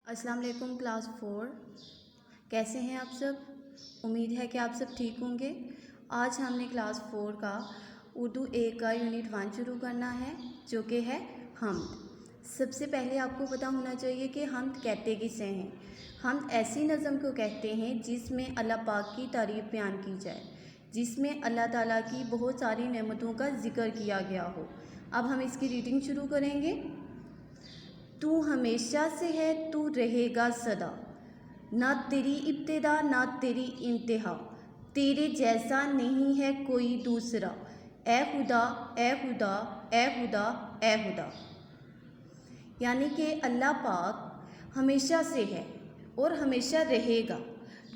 अस्सलाम वालेकुम क्लास 4। कैसे हैं आप सब? उम्मीद है कि आप सब ठीक होंगे। आज हमने क्लास 4 का उर्दू ए का यूनिट 1 शुरू करना है, जो कि है हम्द। सबसे पहले आपको पता होना चाहिए कि हम्द कहते किसे हैं। हम्द ऐसी नज़म को कहते हैं जिसमें अल्लाह पाक की तारीफ़ बयान की जाए, जिसमें अल्लाह ताला की बहुत सारी नेमतों का ज़िक्र किया गया हो। अब हम इसकी रीडिंग शुरू करेंगे। तू हमेशा से है, तू रहेगा सदा, ना तेरी इब्तिदा ना तेरी इंतहा, तेरे जैसा नहीं है कोई दूसरा, ए खुदा ए खुदा ए खुदा ए खुदा। यानी कि अल्लाह पाक हमेशा से है और हमेशा रहेगा।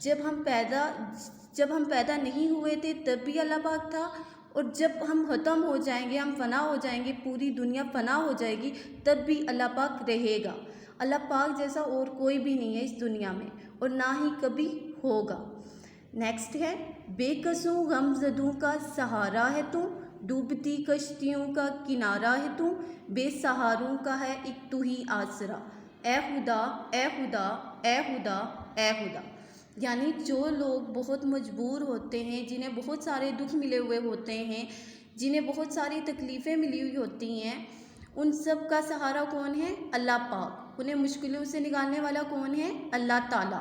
जब हम पैदा नहीं हुए थे तब भी अल्लाह पाक था, और जब हम ख़त्म हो जाएंगे, हम फ़ना हो जाएंगे, पूरी दुनिया फ़ना हो जाएगी, तब भी अल्लाह पाक रहेगा। अल्लाह पाक जैसा और कोई भी नहीं है इस दुनिया में, और ना ही कभी होगा। नेक्स्ट है, बेकसूं गमज़दों का सहारा है तू, डूबती कश्तियों का किनारा है तू, बेसहारों का है एक तू ही आसरा, ए खुदा ए खुदा ए खुदा ए खुदा। यानी जो लोग बहुत मजबूर होते हैं, जिन्हें बहुत सारे दुख मिले हुए होते हैं, जिन्हें बहुत सारी तकलीफ़ें मिली हुई होती हैं, उन सब का सहारा कौन है? अल्लाह पाक। उन्हें मुश्किलों से निकालने वाला कौन है? अल्लाह ताला।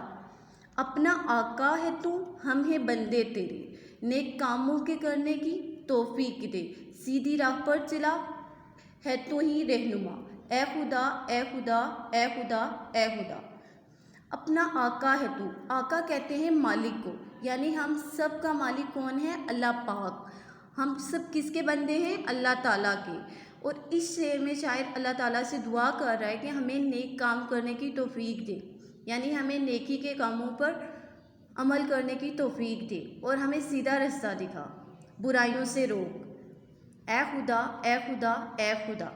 अपना आका है तू, हम हैं बंदे तेरे, नेक कामों के करने की तौफीक दे, सीधी राह पर चला है तू ही रहनुमा, ए खुदा ए खुदा ए खुदा ए खुदा। अपना आका है तू। आका कहते हैं मालिक को, यानी हम सब का मालिक कौन है? अल्लाह पाक। हम सब किसके बंदे हैं? अल्लाह ताला के। और इस शेर में शायद अल्लाह ताला से दुआ कर रहा है कि हमें नेक काम करने की तौफीक दे, यानी हमें नेकी के कामों पर अमल करने की तौफीक दे और हमें सीधा रास्ता दिखा, बुराइयों से रोक, ए खुदा ए खुदा ए खुदा।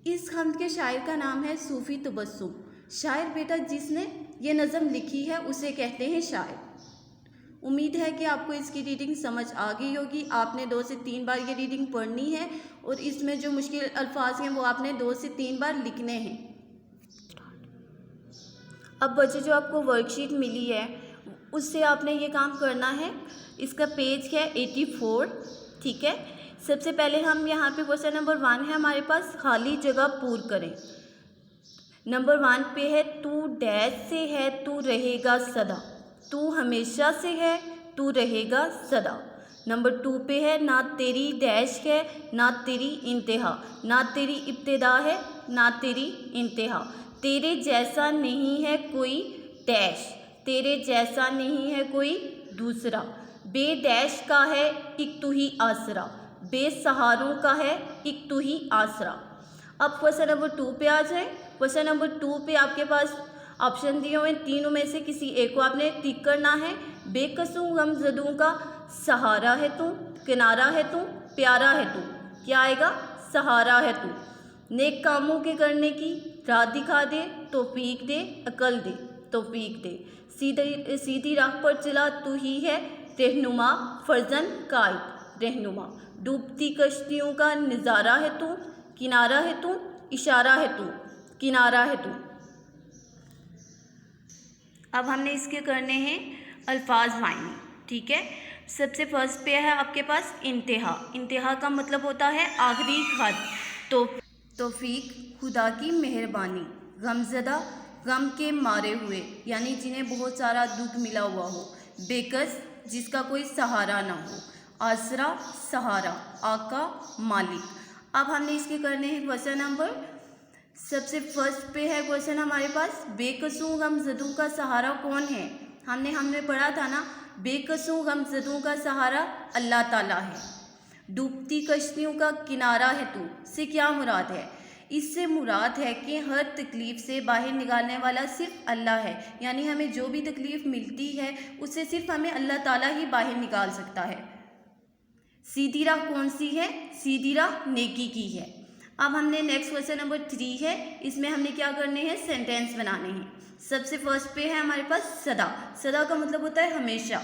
इस हम्द के शायर का नाम है सूफ़ी तबस्सुम। शायर बेटा जिसने ये नज़म लिखी है उसे कहते हैं शायर। उम्मीद है कि आपको इसकी रीडिंग समझ आ गई होगी। आपने 2 से 3 बार ये रीडिंग पढ़नी है, और इसमें जो मुश्किल अल्फाज हैं वो आपने 2 से 3 बार लिखने हैं। अब बच्चे, जो आपको वर्कशीट मिली है उससे आपने ये काम करना है। इसका पेज है 84, ठीक है। सबसे पहले हम यहाँ पे क्वेश्चन नंबर 1 है हमारे पास, खाली जगह पूर करें। नंबर 1 पे है, तू डैश से है तू रहेगा सदा, तू हमेशा से है तू रहेगा सदा। नंबर 2 पे है, ना तेरी डैश है ना तेरी इंतहा, ना तेरी इब्तिदा है ना तेरी इंतहा, तेरे जैसा नहीं है कोई डैश, तेरे जैसा नहीं है कोई दूसरा, बेडैश का है एक तू ही आसरा, बेसहारों का है एक तू ही आसरा। अब क्वेश्चन नंबर 2 पे आ जाए। क्वेश्चन नंबर 2 पे आपके पास ऑप्शन दिए हुए, तीनों में से किसी एक को आपने टिक करना है। बेकसूं गमज़दों का सहारा है तू, किनारा है तू, प्यारा है तू। क्या आएगा? सहारा है तू। नेक कामों के करने की राह दिखा दे, तौफीक दे, अकल दे, तौफीक दे, सीधी राह पर चला तू ही है रहनुमा, फर्जन कायद रहनुमा, डूबती कश्तियों का नज़ारा है तू, किनारा है तू, इशारा है तू, किनारा है तू। अब हमने इसके करने हैं अल्फाज मायने, ठीक है। सबसे फर्स्ट पे है आपके पास इंतहा। इंतहा का मतलब होता है आखिरी हद। तो तौफीक खुदा की मेहरबानी, गमज़दा गम के मारे हुए, यानी जिन्हें बहुत सारा दुख मिला हुआ हो, बेकस जिसका कोई सहारा ना हो, आसरा सहारा, आका मालिक। अब हमने इसके करने हैं क्वेश्चन नंबर। सबसे फर्स्ट पे है क्वेश्चन हमारे पास, बेकसूं गमज़दों का सहारा कौन है? हमने पढ़ा था ना, बेकसूं गमज़दों का सहारा अल्लाह ताला है। डूबती कश्तियों का किनारा है तू, से क्या मुराद है? इससे मुराद है कि हर तकलीफ़ से बाहर निकालने वाला सिर्फ अल्लाह है, यानी हमें जो भी तकलीफ़ मिलती है उससे सिर्फ हमें अल्लाह ताला ही बाहर निकाल सकता है। सीधी राह कौन सी है? सीधी राह नेकी की है। अब हमने नेक्स्ट क्वेश्चन नंबर 3 है, इसमें हमने क्या करने हैं? सेंटेंस बनाने हैं। सबसे फर्स्ट पे है हमारे पास सदा। सदा का मतलब होता है हमेशा।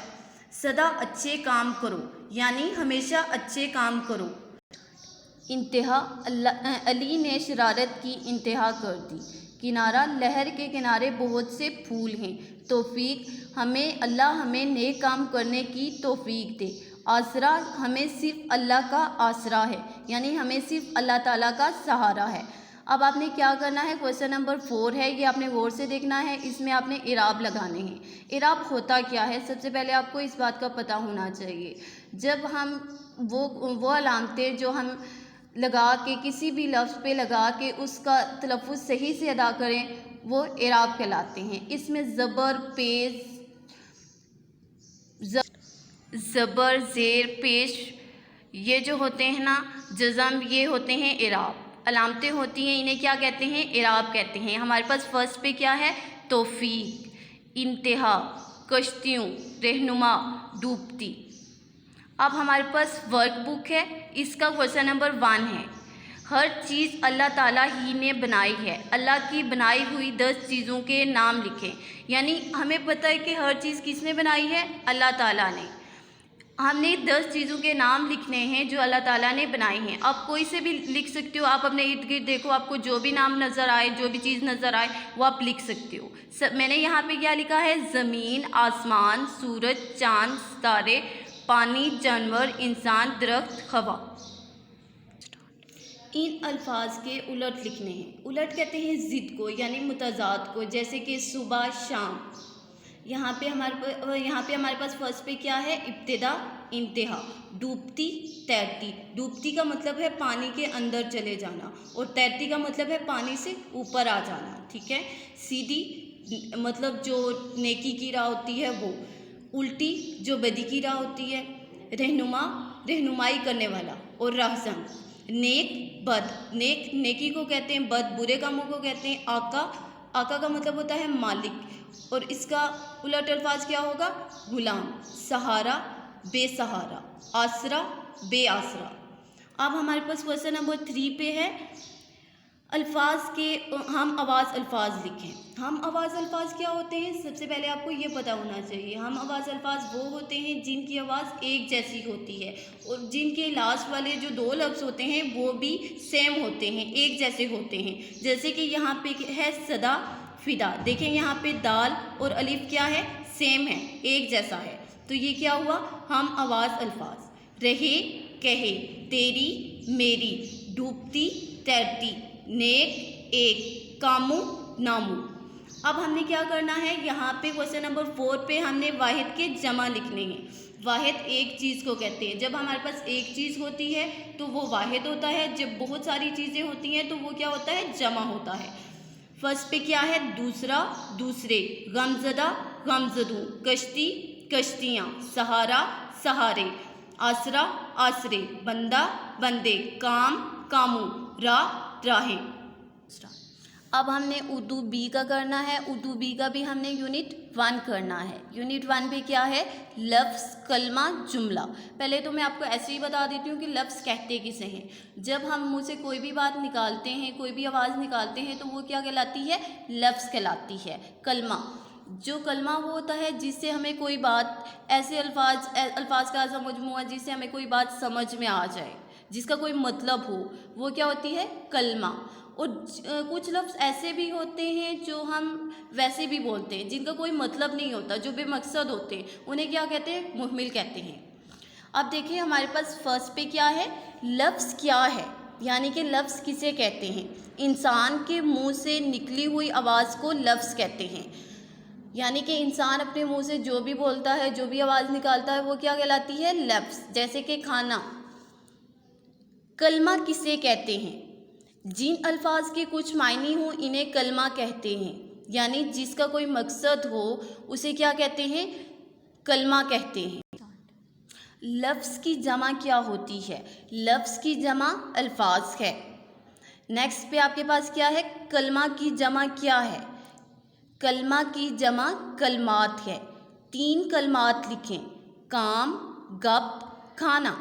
सदा अच्छे काम करो, यानी हमेशा अच्छे काम करो। इंतहा, अली ने शरारत की इंतहा कर दी। किनारा, लहर के किनारे बहुत से फूल हैं। तौफीक, अल्लाह हमें नेक काम करने की तौफीक दे। आसरा, हमें सिर्फ अल्लाह का आसरा है, यानी हमें सिर्फ अल्लाह ताला का सहारा है। अब आपने क्या करना है, क्वेश्चन नंबर 4 है, ये आपने गौर से देखना है। इसमें आपने इराब लगाने हैं। इराब होता क्या है, सबसे पहले आपको इस बात का पता होना चाहिए। जब हम वो अलामतें जो हम लगा के किसी भी लफ्ज़ पे लगा के उसका तलफ़्फ़ुज़ सही से अदा करें, वो इराब कहलाते हैं। इसमें ज़बर, पेश, ज़बर, ज़ेर, पेश, ये जो होते हैं ना, जज़म, ये होते हैं इराब। अलामतें होती हैं, इन्हें क्या कहते हैं, इराब कहते हैं। हमारे पास फर्स्ट पे क्या है, तौफीक, इंतहा, कश्तियों, रहनुमा, डूबती। अब हमारे पास वर्कबुक है, इसका क्वेश्चन नंबर 1 है। हर चीज़ अल्लाह ताला ही ने बनाई है। अल्लाह की बनाई हुई 10 चीज़ों के नाम लिखें। यानी हमें पता है कि हर चीज़ किसने बनाई है, अल्लाह ताला ने। हमने 10 चीज़ों के नाम लिखने हैं जो अल्लाह ताला ने बनाई हैं। आप कोई से भी लिख सकते हो, आप अपने इर्द गिर्द देखो, आपको जो भी नाम नज़र आए, जो भी चीज़ नज़र आए, वो आप लिख सकते हो। मैंने यहाँ पे क्या लिखा है, ज़मीन, आसमान, सूरज, चाँद, सितारे, पानी, जानवर, इंसान, दरख्त, हवा। इन अल्फाज के उलट लिखने हैं। उलट कहते हैं ज़िद को, यानी मुतज़ाद को, जैसे कि सुबह, शाम। यहाँ पे हमारे पास फर्स्ट पे क्या है, इब्तिदा, इंतहा, डूबती, तैरती। डूबती का मतलब है पानी के अंदर चले जाना, और तैरती का मतलब है पानी से ऊपर आ जाना। ठीक है। सीधी मतलब जो नेकी की राह होती है वो, उल्टी जो बदी की राह होती है, रहनुमा रहनुमाई करने वाला, और रहज़न नेक, बद। नेकी को कहते हैं, बद बुरे कामों को कहते हैं। आका का मतलब होता है मालिक, और इसका उलट अल्फाज क्या होगा, गुलाम, सहारा, बेसहारा, आसरा, बेआसरा। अब हमारे पास क्वेश्चन नंबर 3 पे है, अल्फाज के हम आवाज़ अल्फाज लिखें। हम आवाज़ अल्फाज क्या होते हैं, सबसे पहले आपको ये पता होना चाहिए। हम आवाज़ अल्फाज वो होते हैं जिनकी आवाज़ एक जैसी होती है, और जिनके लास्ट वाले जो 2 लफ्ज़ होते हैं वो भी सेम होते हैं, एक जैसे होते हैं। जैसे कि यहाँ पे है सदा, फिदा। देखें यहाँ पे दाल और अलिफ क्या है, सेम है, एक जैसा है। तो ये क्या हुआ, हम आवाज़ अल्फाज। रहे, कहे, तेरी, मेरी, डूबती, तैरती, नेक, एक, कामू, नामू। अब हमने क्या करना है, यहाँ पे क्वेश्चन नंबर 4 पे हमने वाहिद के जमा लिखने हैं। वाहिद एक चीज़ को कहते हैं। जब हमारे पास एक चीज़ होती है तो वो वाहिद होता है, जब बहुत सारी चीज़ें होती हैं तो वो क्या होता है, जमा होता है। फर्स्ट पे क्या है, दूसरा, दूसरे, गमज़दा, गमज़दू, कश्ती, कश्तियाँ, सहारा, सहारे, आसरा, आसरे, बंदा, बंदे, काम, कामू, राह, राहें। अब हमने उर्दू बी का करना है। उर्दू बी का भी हमने यूनिट 1 करना है। यूनिट 1 पे क्या है, लफ्ज़, कलमा, जुमला। पहले तो मैं आपको ऐसे ही बता देती हूँ कि लफ्ज़ कहते किसे हैं। जब हम मुँह से कोई भी बात निकालते हैं, कोई भी आवाज़ निकालते हैं, तो वो क्या कहलाती है, लफ्ज़ कहलाती है। कलमा, जो कलमा वो होता है जिससे हमें कोई बात, ऐसे अल्फाज का ऐसा मजमूआ जिससे हमें कोई बात समझ में आ जाए, जिसका कोई मतलब हो, वो क्या होती है, कलमा। और कुछ लफ्ज़ ऐसे भी होते हैं जो हम वैसे भी बोलते हैं, जिनका कोई मतलब नहीं होता, जो बेमकसद होते हैं, उन्हें क्या कहते हैं, मुहमिल कहते हैं। अब देखिए हमारे पास फर्स्ट पे क्या है, लफ्ज़ क्या है, यानी कि लफ्ज़ किसे कहते हैं। इंसान के मुंह से निकली हुई आवाज़ को लफ्ज़ कहते हैं। यानी कि इंसान अपने मुंह से जो भी बोलता है, जो भी आवाज़ निकालता है, वो क्या कहलाती है, लफ्ज़। जैसे कि खाना। कलमा किसे कहते हैं, जिन अल्फाज के कुछ मायने हों इन्हें कलमा कहते हैं, यानी जिसका कोई मकसद हो उसे क्या कहते हैं, कलमा कहते हैं। लफ्ज़ की जमा क्या होती है, लफ्ज़ की जमा अल्फाज है। नेक्स्ट पे आपके पास क्या है, कलमा की जमा क्या है, कलमा की जमा कलमात है। 3 कलमात लिखें, काम, गप, खाना।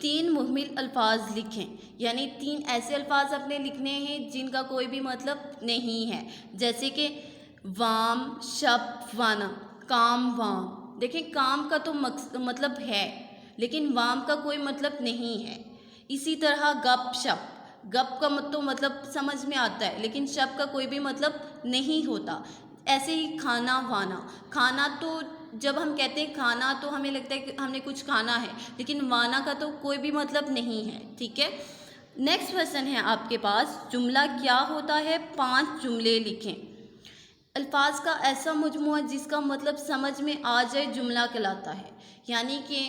3 मुहमिल अल्फाज लिखें, यानी 3 ऐसे अल्फाज अपने लिखने हैं जिनका कोई भी मतलब नहीं है। जैसे कि वाम, शप, वाना, काम, वाम। देखें काम का तो मतलब है, लेकिन वाम का कोई मतलब नहीं है। इसी तरह गप शप, गप का तो मतलब समझ में आता है, लेकिन शब का कोई भी मतलब नहीं होता। ऐसे ही खाना वाना, खाना तो जब हम कहते हैं खाना तो हमें लगता है कि हमने कुछ खाना है, लेकिन वाना का तो कोई भी मतलब नहीं है, ठीक है। नेक्स्ट क्वेश्चन है आपके पास, जुमला क्या होता है? 5 जुमले लिखें। अल्फाज का ऐसा मजमूआ जिसका मतलब समझ में आ जाए जुमला कहलाता है। यानी कि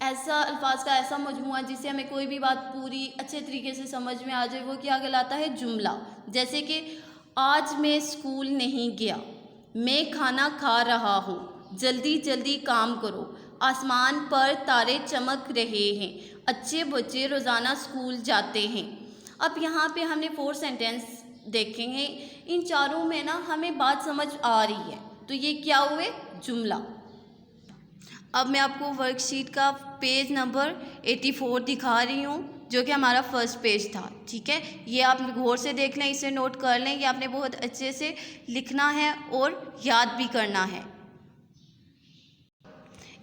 ऐसा अल्फाज का ऐसा मजमूआ जिससे हमें कोई भी बात पूरी अच्छे तरीके से समझ में आ जाए, वो क्या कहलाता है? जुमला। जैसे कि आज मैं स्कूल नहीं गया, मैं खाना खा रहा हूँ, जल्दी जल्दी काम करो, आसमान पर तारे चमक रहे हैं, अच्छे बच्चे रोज़ाना स्कूल जाते हैं। अब यहाँ पे हमने 4 सेंटेंस देखेंगे, इन चारों में ना हमें बात समझ आ रही है, तो ये क्या हुए? जुमला। अब मैं आपको वर्कशीट का पेज नंबर 84 दिखा रही हूँ, जो कि हमारा फर्स्ट पेज था, ठीक है। ये आप गौर से देख लें, इसे नोट कर लें, ये आपने बहुत अच्छे से लिखना है और याद भी करना है।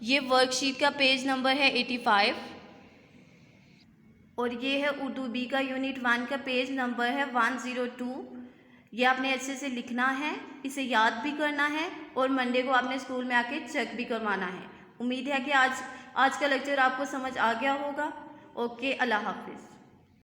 ये वर्कशीट का पेज नंबर है 85 और ये है उर्दू बी का यूनिट 1 का पेज नंबर है 102। ये आपने अच्छे से लिखना है, इसे याद भी करना है और मंडे को आपने स्कूल में आके चेक भी करवाना है। उम्मीद है कि आज का लेक्चर आपको समझ आ गया होगा। ओके, अल्लाह हाफिज़।